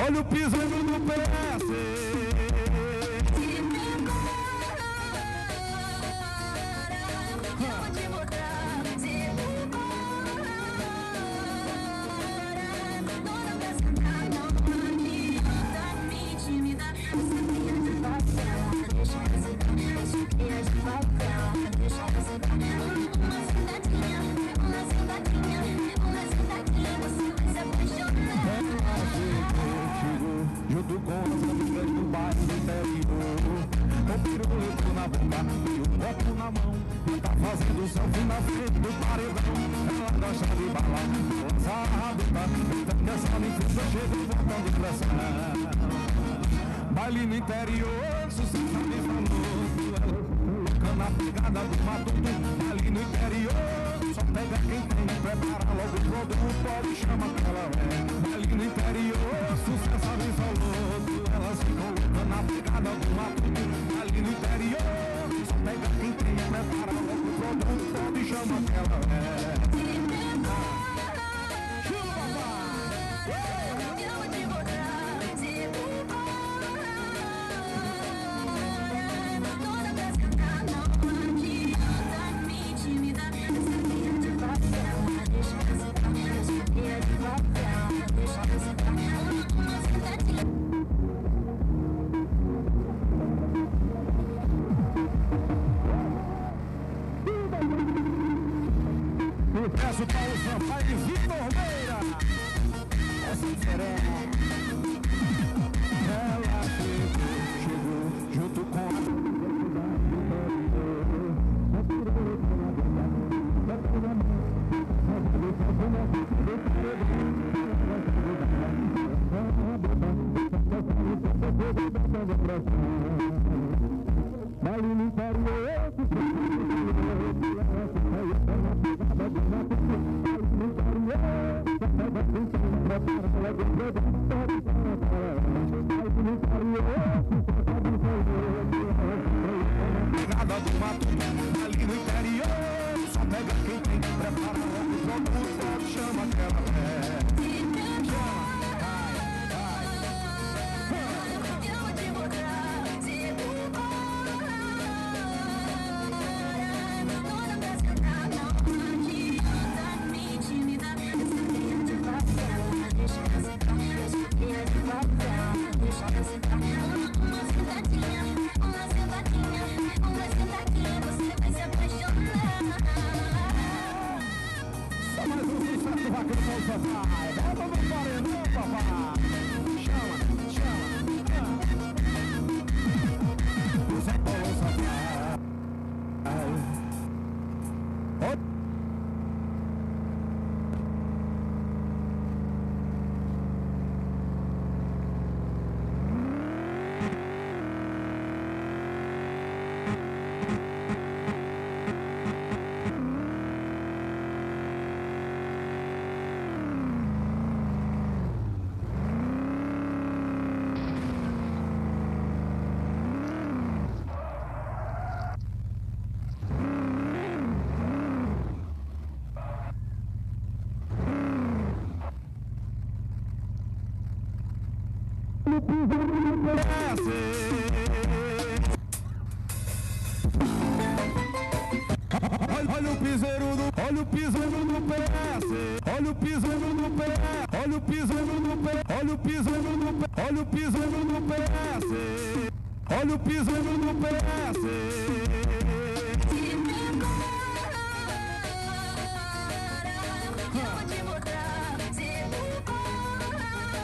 Olha o piseiro do PS. Junto com as amigas do bairro do interior, com o pirulito na boca e o copo na mão, e tá fazendo selfie na frente do paredão. Ela gosta de bala, lança a rabeta, então que essa limpeza chega e botando pressão. Baile no interior, sucesso absoluto, ela louca na pegada do matuto. Baile no interior, só pega quem tem, prepara logo o produto, pode chamar que ela é. Baile no interior, sucesso absoluto, elas ficam loucas na pegada do matuto. Ali no interior, só pega quem tem, prepara logo o produto, pode chamar que ela é. Peço Paulo Sampaio e Vitor Meira. Essa serena, ela chegou junto com a nada do mato, ali no interior, só pega quem tem, prepara logo o produto, pode chama que ela é. Olha o piseiro do, olha o piseiro do PS, olha o piseiro do PS, olha o piseiro do PS, olha o piseiro do PS, olha o piseiro do PS, olha o piseiro do PS.